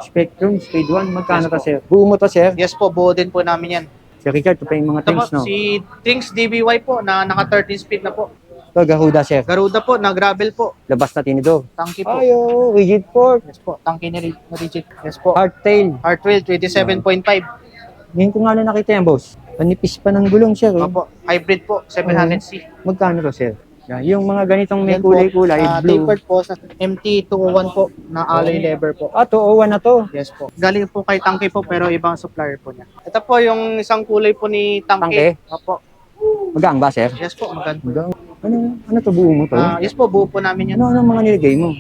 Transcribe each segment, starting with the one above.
Spectrum, Speed 1, magkano Yes to po. sir? Buo mo to sir? Yes po, buo din po namin yan. Si Richard, ito pa yung mga Ito po, things, no? si Things DBY po na naka 13 speed na po. Ito, Garuda sir. Garuda po na gravel po. Labas na tinidor. Tangki po. Ayo, rigid fork. Yes po, tangki ni Rigid. Yes po. Hardtail. Hardtail 27.5. Ngayon ko nga lang nakita yan, boss. Panipis pa ng gulong sir. Oh. Opo, hybrid po, 700C. Magkano to sir? Yan, yung mga ganitong may Yan po, kulay-kulay, blue. tapered po sa MT201 po na alloy lever po. Ah, 201 na to. Yes po. Galing po kay Tangke po pero ibang supplier po niya. Ito po yung isang kulay po ni Tangke. Tangke? Opo. Magaan ba sir? Yes po, maganda. Magaan. Ano to, buo mo to? Yes po, buo po namin yan. Ano mga nilagay mo?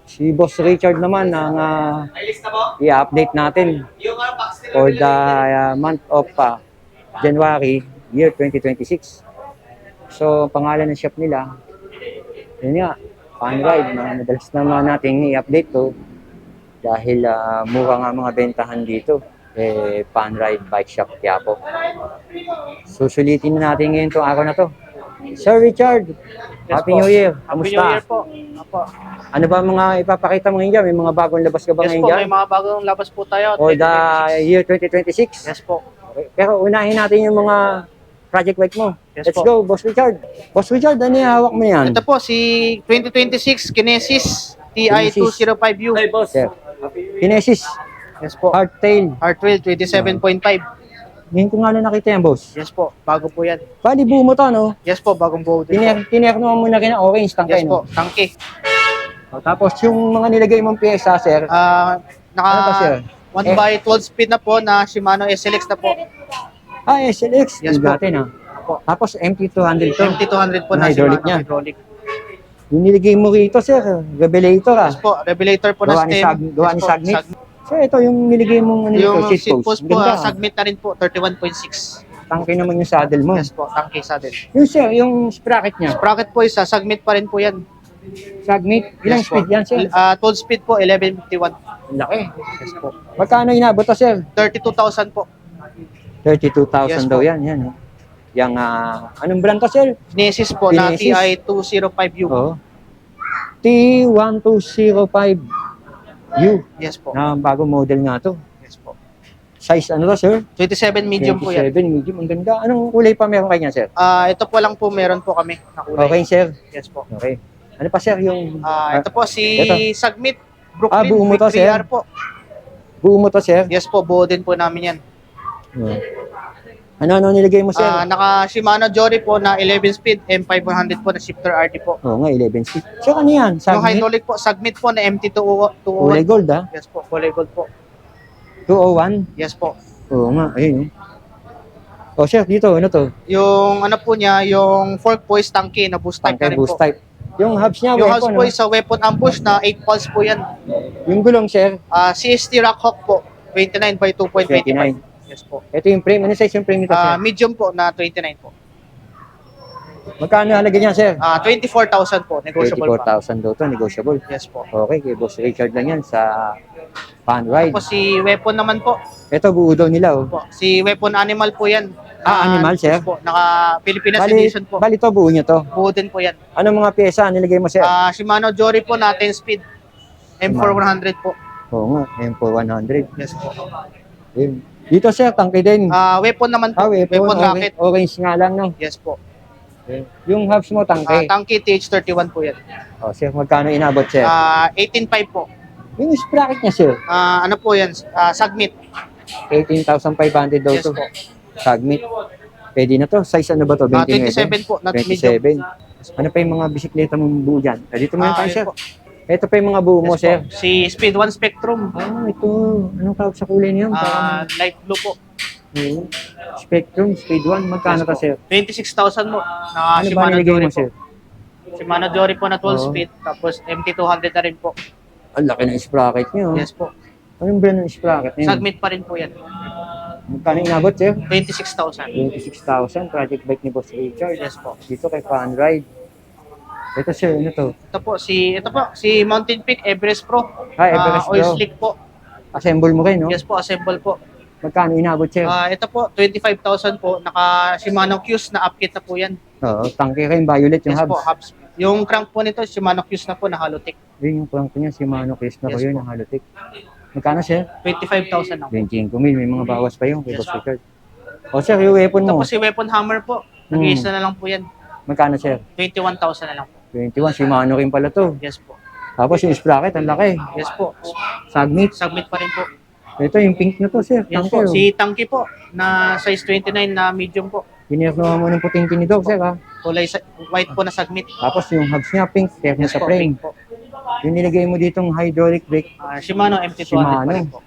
Si Boss Richard naman ang i-update natin for the month of January, year 2026. So, pangalan ng shop nila, yun nga, Panride. Madalas naman natin i-update to dahil mura nga mga bentahan dito. Panride Bike Shop Quiapo. Susulitin na natin ngayon itong araw na to. Sir Richard, Yes Happy po. New Year. Happy Kamusta? New Year po. Opo. Ano ba mga ipapakita mo ngayon dyan? May mga bagong labas ka ba Yes ngayon po, dyan? may mga bagong labas po tayo. For the 2026. year 2026? Yes po. Okay. Pero unahin natin yung mga project bike mo. Yes Let's po. go, Boss Richard. Boss Richard, ano yung hawak mo yan? Ito po si 2026 Kinesis TI205U. Sir. Kinesis, Yes po. hardtail. Hardtail 27.5. Ngayon ko nga lang nakita yan, boss. Yes po, bago po yan. Bali, buo mo to, no? Yes po, bagong buo din po. Tinerno mo na rin ang orange, tangkay, Yes no? po, tangke. Tapos yung mga nilagay mong pyesa, sir. Naka Ano ba, sir? 1x12 speed na po na Shimano SLX na po. SLX. Yes Yung po. dati na. Tapos MT200 to. MT200 po na Hydraulic Shimano niya. hydraulic. Yung nilagay mo rito, sir. Revelator, Yes po, revelator po Gawa na ni stem. Gawa ni Yes po, Sagnit. Sir, ito yung nilagay mong ano Yung dito, seat post po, Ganda. Sagnit na rin po, 31.6. Tangkay naman yung saddle mo. Yes po, tangke saddle. Yung sir, yung sprocket niya. Sprocket po isa, Sagnit pa rin po yan. Sagnit. Ilang Yes po. speed yan, sir? 12 speed po, 1151. Laki. Yes po. Magkano inabot to, sir? 32,000 po. 32,000 Yes daw po. yan. Yan. Yung, anong brand to, sir? Kinesis po na Kinesis. TI205U. Oo. T1205U. Yes po. Na bagong model nga to. Yes po. Size ano to, sir? 27 medium po yan. 27 medium. Ang ganda. Anong kulay pa meron kanya, sir? Ito po lang po meron po kami na kulay. Okay, sir. Yes po. Okay. Ano pa, sir? Yung Ito po si ito. Sagnit Brooklyn buo mo to, Big sir? 3R po. buo mo to, sir? Yes po, buo din po namin yan. Oo. Ano nilagay mo, sir? Naka Shimano Jory po na 11 speed, M500 po na shifter RT po. Oo nga, 11 speed. Sir, ano yan? Yung Sagnit? hydraulic po, Sagnit po na MT201. Kulay gold, ah. Yes po, kulay gold po. 201? Yes po. Oo nga, ayun. Oh, sir, dito, ano to? Yung ano po niya, yung fork po is tangke na boost type na Tangkay rin boost po. type. Yung hubs niya, Yung weapon, house po is sa weapon ambush na 8 pulse po yan. Yung gulong, sir, CST Rockhawk po, 29 by 2.25. 29. Yes po. Ito yung frame. Ano size yung frame nito, sir? Medium po na 29 po. Magkano halaga niya, sir? 24,000 po, negotiable pa. 24,000 daw to, negotiable. Yes po. Okay, kay Boss Richard lang yan sa Panride. Tapos si weapon naman po, Ito, buo daw nila, oh. si weapon animal po yan. Animal, sir? Yes po, naka Pilipinas edition po. Bali to, buo niyo to. Buo din po yan. Anong mga pyesa nilagay mo, sir? Shimano Jory po na 10 speed. M4100 po. Oo nga, M4100. Yes po. Ayun. Dito, sir, tangke din. Weapon naman po. Weapon, rocket. orange nga lang, no? Yes po. Yung hubs mo, tangke. Tangke TH31 po yan. Oh, sir, magkano inabot, sir? 18.5 po. Yung sprocket niya, sir. Ano po yan? Sagnit. 18,500 daw Yes to. po. Sagnit. Pwede na to. Size ano ba to? 27 po, not medium. 27. Ano pa yung mga bisikleta mong buo dyan? Dito mo tayo, Yun sir. po. Ito pa yung mga buo mo, Yes sir. po. Si Speed 1 Spectrum. Ito. Anong tawag sa kulay niyan? Light blue po. Spectrum, Speed 1. Magkano Yes to, po. sir? 26,000 mo. Na Ano ba Shimano nilagay Jory mo, po. sir? Shimano Jory po na 12 Oo. speed. Tapos MT200 na rin po. Ang laki ng sprocket niyo. Yes po. Anong brand ng sprocket niyo? Sagnit pa rin po yan. Magkano inabot, sir? 26,000. 26,000. Project bike ni Boss Richard. Yes po. Dito kay Panride. Ito, sir. Ano to? Ito po si Mountain Peak Everest Pro. Everest Oil Pro. slick po. Assemble mo rin, no? Yes po, assemble po. Magkano inabot, sir? Ito po 25,000 po. Naka Shimano Qs na upkit na po yan. Oo, tangke rin. Violet yung Yes po, hubs. Yung crank po nito, Shimano Fuse na po na Halotic. Yun yung crank niya, Shimano case na ko Yes yun, po. ang Halotic. Magkano, sir? 25,000 lang po. 25,000, may mga bawas pa yun kay Yes Boss po. Richard. O sir, yung weapon mo, Tapos si Weapon Hammer po, nag-iisa na lang po yan. magkano, sir? 21,000 na lang po. 21, Shimano rin pala to. Yes po. Tapos yung sprocket, ang laki. Yes po. Submit. Submit pa rin po. Ito, yung pink na to, sir. Yes Tangke, po. oh. Si Tangki po, na size 29 na medium po. Ginirno mo ng puting tinidog, sir, ha? Kulay white po na submit. Tapos yung hubs niya, pink, terno Yes sa po, frame. pink po. Yung nilagay mo ditong hydraulic brake, Shimano MT200 Shimano. pa rin po.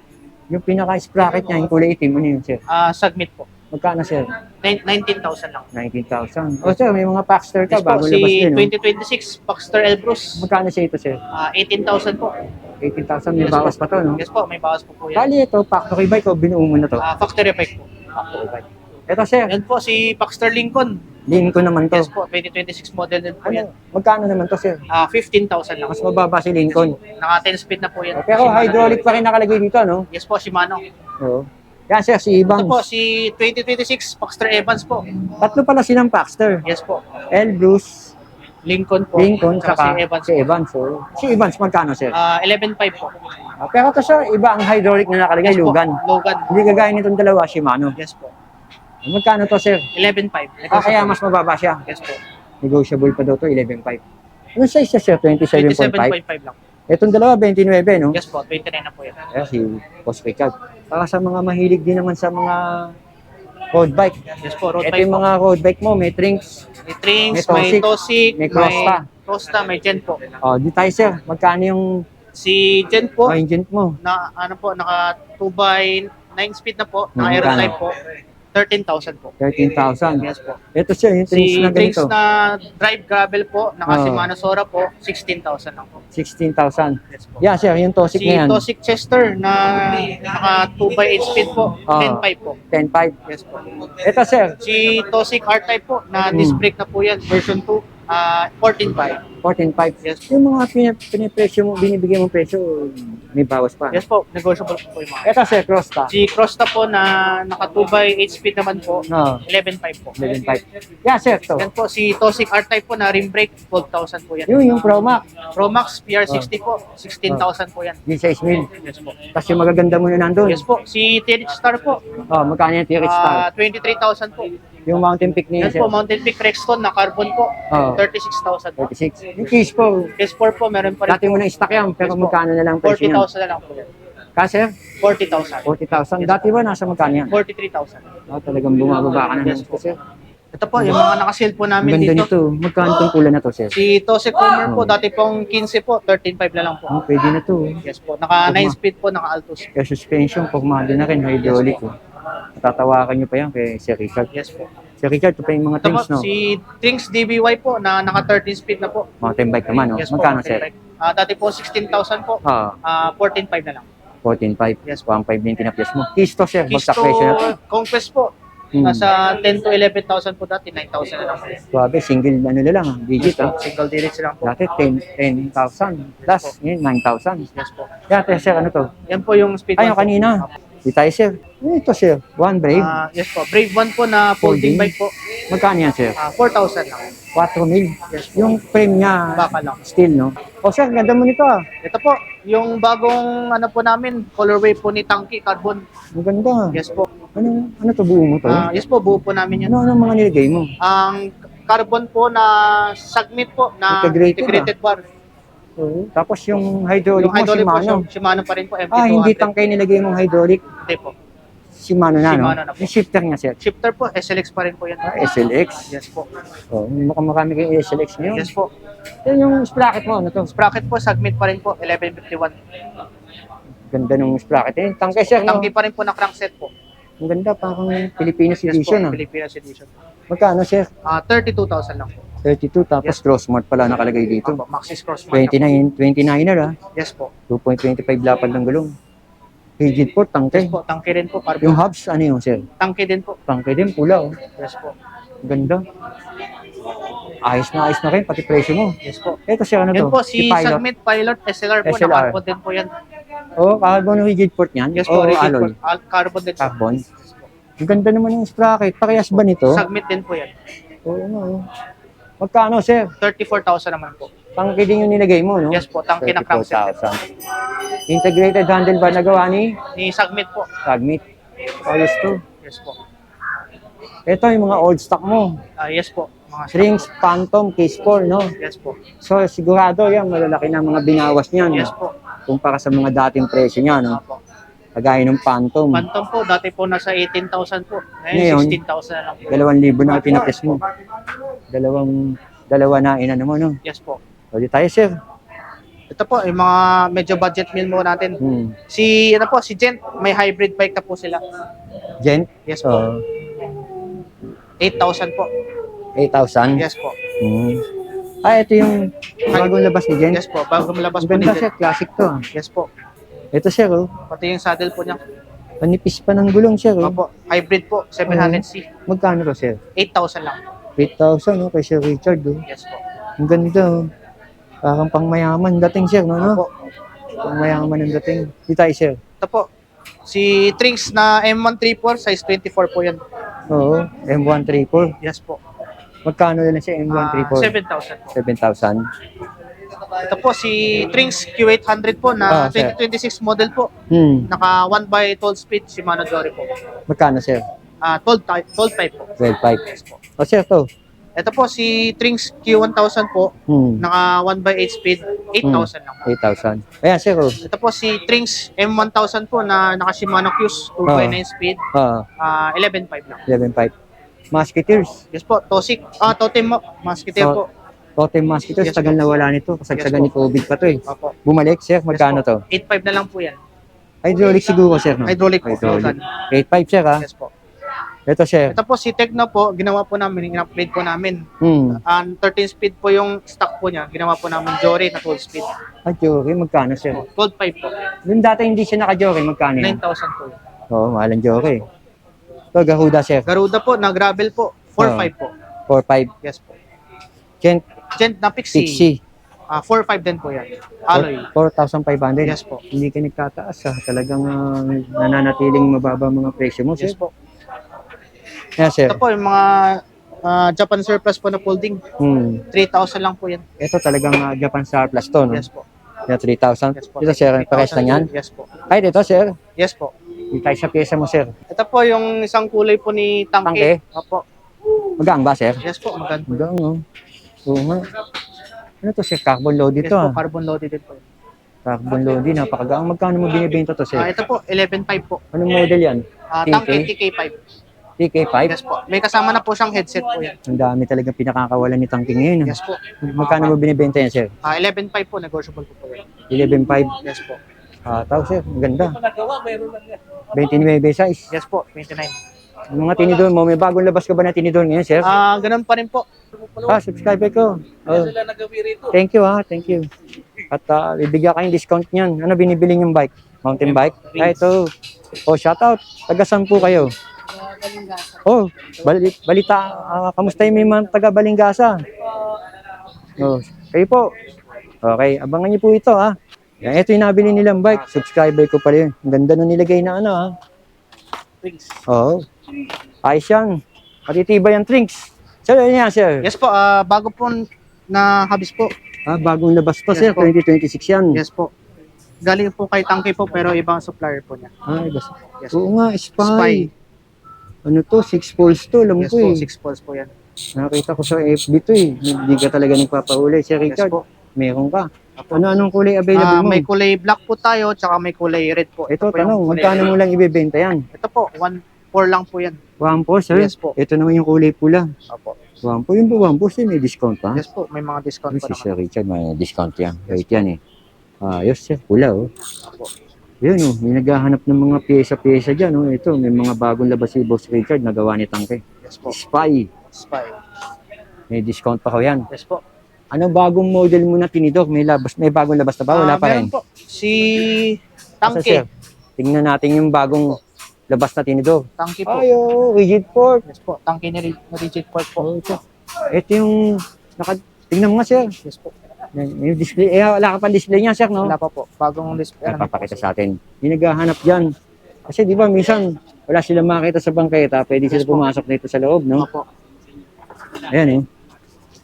yung pinaka-sprocket niya, yung kulay itim, ano yun, sir? Submit po. Magkano, sir? 19,000 lang. 19,000. O, sir, may mga Paxter ka, Yes po, bago si labas din, no? 2026 Baxter Elbrus. Magkano siya ito, sir? 18,000 po. 18,000, may Yes bawas po. pa to, no? Yes po, may bawas po po yan. Bali ito, factory bike o binuo mo na to? Factory bike po. Factory bike. Ito, sir, Yan po si Baxter Lincoln. Lincoln naman to. Yes po, 2026 model din po yan. Ano, magkano naman to, sir? 15,000 lang. Mas mababa si Lincoln. Naka 10 speed na po yan. Pero Shimano. hydraulic pa rin nakalagay dito, no? Yes po, Shimano. Oo. Yan, sir, si Ito po, Evans. si 2026 Baxter Evans po. Tatlo pala silang Paxter. Yes po. L. Bruce, Lincoln po. Lincoln, Tsaka saka si Evans. si Evans. So, si Evans, magkano, sir? 11.5 po. Pero to, sir, iba ang hydraulic na nakalagay, Yes po, Lugan. Logan. Hindi kagaya nitong dalawa, Shimano. Yes po. Magkano to, sir? 11.5. Kaya mas mababa siya. Yes po. Negotiable pa daw to, 11.5. Anong size siya, sir? 27.5? 27.5 lang. Itong dalawa, 29, no? Yes po, 29 na po yan. Kaya si Boss Richard. Para sa mga mahilig din naman sa mga road bike. Yes po, road Ito bike yung po. mga road bike mo, may trinks. May Trinks, may may Tosik, Tosik, may Crosta. Crosta, may Gen po. Oh, di tayo, sir. Magkano yung Si Gen po, engine mo? na ano po, naka 2x9 speed na po, na Magkano? aero type po. 13,000 po. 13,000. Yes po. Ito, sir, yung trinks Si na Trinks ganito. na drive gravel po, naka Oh. Shimano Sora po, 16,000 lang po. 16,000. Yes po. Yeah, sir, yung Tosik Si na yan. Tosik Chester na naka 2x8 speed po, Oh. 10.5 po. 10,500. Yes po. Ito, sir, Si Tosik R-Type po, na Hmm. disc brake na po yan, version 2, 14.5. 14,500. Yes. Yung mga pinipresyo mo, binibigyan mo presyo, may bawas pa. Yes po, negotiable po yung mga. Ito, sir, Crosta. Si Crosta po na naka 2x8 speed naman po, No, 11.5 po. 11,500. Yeah, sir, to. Yan po, si Tosik R-Type po na rim brake, 12,000 po yan. Yung Pro Max, Pro Max PR60 po, 16,000 po yan. di 6,000. Yes po. Tapos yung magaganda mo na nandun. Yes po, si TRX Star po, Oh, magkano yung T-Rex Star? 23,000 po. Yung Mountain Peak niya, Yan sir. po, Mountain Peak Rexton na carbon po, Oh, 36,000 po. 36. Yung Keys po, S4 po, meron pa rin dati mo na stock yan, pero Yes po. magkano na lang presyo niyan? 40,000 na lang po yan. Kasi, 40,000. 40,000. Dati ba nasa magkano yan? 43,000. Oh, talagang bumababa ka na Yes ng po. sir. Ito po, yung mga nakasil po Ang namin ganda dito. nito. Magkano itong kulay na to, sir? Si Tosek Homer po, Oh. dati pong 15 po, 13.5 na lang po. Oh, pwede na to. Yes po, naka 9 speed po, naka Altos. Kaya suspension, pagmado na rin, hydraulic. Oh. Matatawakan nyo pa yan kay Sir Richard. Yes po. Sir Richard, ito pa yung mga Ito po, things, no? si Trinks DBY po, na naka 13 speed na po. Mountain bike naman, no? Yes po, Magkano, mountain sir? bike. Dati po 16,000 po, Ah, 14.5 na lang. 14.5. Yes, 1.5 din tinapyas mo. Keys to, sir. Kisto Bagsak presyo na to. Conquest po, Hmm. nasa 10 to 11,000 po dati, 9,000 na lang po. Grabe, single ano na lang, ah, digit, ah. Single digits lang po. Dati 10,000 plus, ngayon 9,000. Yes po. Yan, sir, ano to? Yan po yung speed. Ay, yung one po. kanina. Di tayo, sir. Ano ito, sir? One Brave. Yes po. Brave 1 po na folding Folding. bike po. Magkano yan, sir? 4,000 lang. 4,000. Yes po. Yung frame niya, Baka lang. steel, no? O, sir, ganda mo nito, ah. Ito po, yung bagong ano po namin, colorway po ni Tanki Carbon. Ang ganda. Yes po. Ano to, buo mo to? Yes po, buo po namin yan. Ano mga nilagay mo? Ang carbon po na submit po na Integrated, integrated bar. Oo. Tapos yung hydraulic Yung mo, hydraulic po, Shimano. Shimano pa rin po, MT200. Ah, hindi tangkay nilagay mong hydraulic. Hindi po. Shimano na, no? Shimano na po. Yung shifter niya, sir. Shifter po, SLX pa rin po yan. Ah, SLX. Yes po. Oh, mukhang marami kayong SLX ngayon. Yes po. Yan yung sprocket mo, ano to? Sprocket po, submit pa rin po, 1151. Ganda ng sprocket. Eh, tangkay, sir, no? Tangki pa rin po na crankset po. Ang ganda, parang Pilipinas Yes po, edition, ah. Pilipinas edition. Magkano, sir? 32,000 lang po. 32, tapos crossmart pala nakalagay dito. Opo, Maxis Cross. 29er, ah. Yes po. 2.25 lapad ng gulong. Rigid port, Yes tangkay. po, tangki rin po. Yung Carbon. hubs, ano yung, sir? Tangki din po. Tangkay din, pula, oh. Yes po. Ang ganda. Ayos na rin, pati presyo mo. Yes po. Ito siya, ano Yan to? po, si Pilot. Submit Pilot SLR po, SLR. na-carbon din po yan. Oh, carbon rigid port niyan? Yes po, Oh, rigid alloy. po. Carbon din po. Carbon. Yes po. Ang ganda naman ng sprocket. Parehas ba nito? Submit din po yan. Oo, ano. Magkano, sir? 34,000 naman po. Tangke din yung nilagay mo, no? Yes po, tangke na crankshaft. 34,000. Integrated handlebar na gawa ni Ni Sagmit po. Sagmit. Ayos to. Yes po. Ito yung mga old stock mo. Yes po. Mga Strings, Phantom, Case 4, no? Yes po. So, sigurado yan, malalaki na mga binawas niyan. Yes po. Kumpara sa mga dating presyo niya, no? Opo. Kagaya ng Phantom. Phantom po, dati po nasa 18,000 po. Ngayon, Ngayon, 16,000 na lang po. 2,000 na pinapes mo. Dalawa na inano mo, no? Yes po. O, di tayo, sir. Ito po, yung mga medyo budget meal mo natin. Si Gent, may hybrid bike na po sila. Gent? Yes po. Oo. 8,000 po. 8,000? Yes po. Ito yung bagong labas ni Gent. Yes po, bago malabas Ang po ni ganda, Gent. sir. Classic to. Yes po. Ito, sir, oh. Pati yung saddle po niya. Panipis pa ng gulong, sir, oh. Opo, hybrid po, 700C. Magkano to, sir? 8,000 lang. 8,000, no? Kay Sir Richard, oh. Yes po. Ang ganda, oh. Parang pangmayaman dating, sir, no? Opo. Pangmayaman ang dating. Di tayo, sir. Ito po, si Trinks na M134, size 24 po yan. Oo, M134. Yes po. Magkano na siya, M134? 7,000 po. 7,000. Ito po, si Trinks Q800 po na sir. 2026 model po. Hmm. Naka 1x12 speed Shimano Jory po. Magkano, sir? 12 type po. 12,500. Yes po. O, sir, to. Ito po, si Trinks Q1000 po, naka 1x8 speed, 8,000 lang po. 8,000. Ayan, sir, oh. Ito po, si Trinks M1000 po na naka Shimano Qs, 2x9 speed, 11.5 lang. 11,500. Musketeers. Yes po, Tosik. Totem mo, Musketeer po. Totem Musketeers, Yes, tagal po. na wala nito. Kasagsagan Yes, ni COVID pa to, eh. Opo. Bumalik, sir, magkano Yes po. to? 8.5 na lang po yan. Hydraulic siguro, sir, no? Hydraulic po. Hydraulic. 8,500, sir, ha? Yes po. Ito, sir. Ito po, si Tecno po, ginawa po namin, in-upgrade po namin. 13 speed po yung stock po niya. Ginawa po namin Jory na 12 speed. Jory, magkano, sir? 12.5 po. Yung dati hindi siya naka-Jory, magkano yan? 9,000 po. Oo, mahal ang Jory. Ito, Garuda, sir. Garuda po, na gravel po, 4.5 po. 4,500. Yes po. Gent, Gent na Pixie, Pixie. 4.5 din po yan. Alloy. 4,500. Yes po. Hindi ka nagtataas, ha? Talagang nananatiling mababa mga presyo mo, sir. Yes po. Yeah, sir. Ito po, yung mga Japan surplus po na folding, 3,000 lang po yan. Ito talagang Japan surplus to, no? Yes po. Yeah, 3,000. Yes po. Ito, sir, pares lang yan. Yes po. Ay, dito, sir. Yes po. Hindi tayo sa pyesa mo, sir. Ito po yung isang kulay po ni Tangke? Tangke. Opo. Magaan ba, sir? Yes po, maganda. Magaan, no? Oo nga. Ano to, sir? Carbon loaded Yes to, po, ah. carbon loaded din po. Carbon loaded, napakagaang. Magkano mo binibenta to, sir? Ito po, 11.5 po. Anong model yan? Tangke TK5. TK5? Yes po. May kasama na po siyang headset po yan. Ang dami talagang pinakakawalan ni Tangke ngayon. Yes po. Magkano mo binibenta yan, sir? 11.5 po, negotiable po po yan. 11,500. Yes po. Tao, sir. Maganda. 29 size. Yes po, 29. Yung mga tinidor mo, may bagong labas ka ba na tinidor ngayon, sir? Ganun pa rin po. Subscriber ko. Oh. Thank you, ha. Thank you. At bibigyan kayong discount niyan. Ano binibili yung bike? Mountain bike? Ito. Oh, shout out. Taga saan po kayo? Oh, balita. Kamusta yung may mga taga Balingasa? Oh, kayo po. Okay, abangan niyo po ito, ha. Yan, ito yung nabili nilang bike. Subscriber ko pala yun. Ang ganda nung nilagay na ano, ha. Oo. Ayos yan. Matitibay ang trinks. Sir, ano yan, sir? Yes po, bago po na habis po. Bagong labas to, Yes sir. po. 2026 yan. Yes po. Galing po kay Tangke po, pero ibang supplier po niya. Ibas. Yes Oo po. nga, spy. Ano to? 6 poles to. Alam Yes ko po, eh. 6 poles po yan. Nakita ko sa FB to eh. Hindi ka talaga nagpapahuli. Sir Yes Richard, po. meron ka. Ano-anong kulay available mo? May kulay black po tayo, tsaka may kulay red po. Ito, po yung tanong, kulay magkano red. mo lang ibebenta yan? Ito po, 1.4 lang po yan. 1 sir? Yes po. Ito naman yung kulay pula. Opo. 1 yung po 1 may discount pa. Yes po, may mga discount Si po Sir naman. Richard, may discount yan. Wait yan eh. Ayos sir, pula oh. Opo. Yun oh, may naghahanap ng mga pyesa-pyesa dyan oh. Ito, may mga bagong labas si Boss Richard na gawa ni Tangke. Yes po. Spy. Spy. May discount pa ko yan. Yes po. Ano bagong model mo na tinidor? May bagong labas na ba? Wala pa rin. Meron po. Si Asa, sir? Tangke. Tingnan natin yung bagong labas na tinidor. Tangke po. Ayo, rigid port. Yes po, Tangke ni rigid port po. Ito yung tingnan mo nga sir. Yes po. Yung display, wala ka pang display niya sir, no? Wala pa po. Bagong display. Papakita sa atin. Yung naghahanap dyan. Kasi di ba minsan wala silang makita sa bangketa, pwede sila Yes po. pumasok dito sa loob, no? Opo. Ayan eh.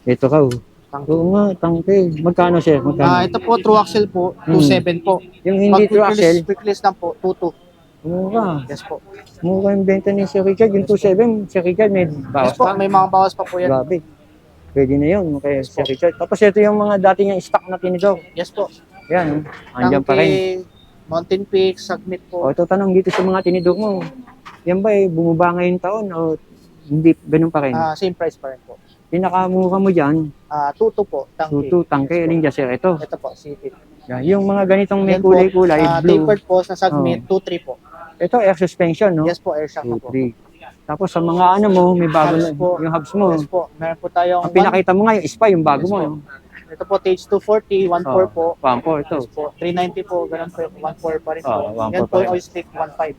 Ito ka, oh. Tangke. Oo nga, tangke. Magkano, sir? Magkano? Ito po, true axle po, 2.7 po. Yung hindi true axle, Quick release lang po, 2.2. mura. Yes po. Mura yung benta ni Sir Richard. Yung 2.7, Sir Richard, may bawas Yes po, pa. may mga bawas pa po yan. Grabe. Pwede na yun kay Yes Sir po. Richard. Tapos ito yung mga dati niyang stock na tinidor. Yes po. Yan, andyan pa rin. Tangke, Mountain Peak, Submit O, po. ito tanong dito sa mga tinidor mo. Yan ba bumaba ngayong taon o hindi ganun pa rin? Same price pa rin po. Pinakamura mo dyan, 2.2 po, tangke. tutu, tangke, alin dyan, sir? Ito. Ito po, CT. Yan, yung mga ganitong may Yan po, kulay-kulay, blue. tapered po sa Submit, 2.3 po. Ito, air suspension, no? Yes po, air shock na po. 2.3. Tapos sa mga ano mo, may bago na, Hubs po. yung hubs mo. Yes po, meron po tayong Ang pinakita mo nga, yung SPA, yung bago Yes mo. po. no? Ito po, Tage 240, 1.4 po. 1.4 ito. Yes po, 390 po, ganun po, 1.4 pa rin po. 1.4 Yan po, pa rin. oil slick, 1.5.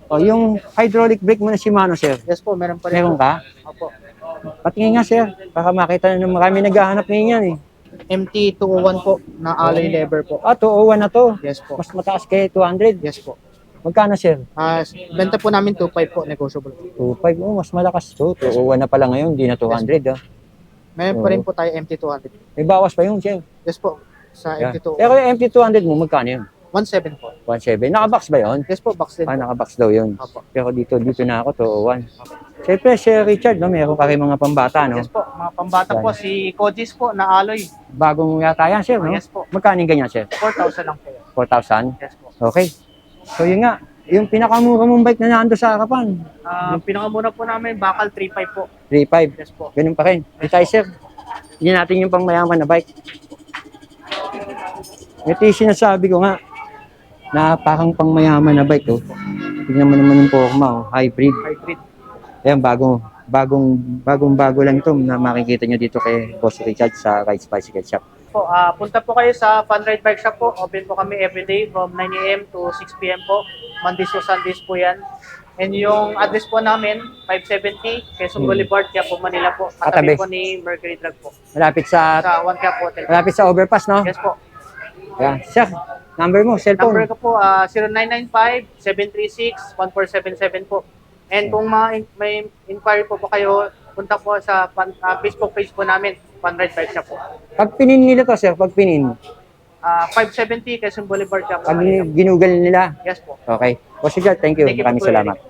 O, yung hydraulic brake mo na Shimano, sir. Yes po, meron pa rin Meron po. ka? Opo. Patingin nga, sir. Baka makita na ng marami naghahanap ngayon yan, eh. MT201 po, na alloy lever po. 201 na to. Yes po. Mas mataas kay 200. Yes po. Magkano, sir? Benta po namin 2.5 po, negotiable. 2.5. Oh, mas malakas to. 201 na pala ngayon, di na 200. Ah. Meron pa rin po tayo MT200. May bawas pa yun, sir. Yes po, sa Yeah. MT201. Pero yung MT200 mo, magkano yun? 1.7 po. 1.7. Nakabox ba yun? Yes po, box din po. Nakabox daw yun. Opo. Pero dito na ako, 201. Siyempre, Sir Richard, no, meron ka rin mga pambata, no? Yes po, mga pambata po, si Kojis po, na alloy. Bagong yata yan, sir, no? Yes po, Magkano yung ganyan, sir? 4,000 lang po yan. 4,000? Yes po. Okay. So, yun nga. Yung pinakamura mong bike na nando sa harapan, Pinakamuna po namin, bakal 3.5 po. 3.5. Yes po. Ganun pa rin. Di tayo, sir. Hindi natin yung pangmayaman na bike. Ito yung sinasabi ko nga, na parang pangmayaman na bike, oh. Tignan mo naman yung forma, oh. Hybrid. Hybrid. Ayan, bagong-bago lang ito na makikita nyo dito kay Boss Richard sa Rides Bicycle Shop. Po, punta po kayo sa Fun Ride Bike Shop po. Open po kami everyday from 9 a.m. to 6 p.m. po. Mondays to Sundays po yan. And yung address po namin, 570 Quezon Boulevard, Quiapo, Manila po. Katabi. Katabi po ni Mercury Drug po. Malapit sa Sa One Quiapo Hotel. malapit sa overpass, no? Yes po. Ayan. Sir, number mo, Number cellphone. ko po, 0995-736-1477 po. And kung may inquiry po kayo, punta po sa Facebook page po namin, Fun Ride Bike Shop po. Pag pinin nila to, sir, pag pinin, 570 Quezon Boulevard, Quiapo, pag Manila. ginugal nila. Yes po. Okay. Boss Richard, thank you. Thank you po, Maraming Kuya salamat.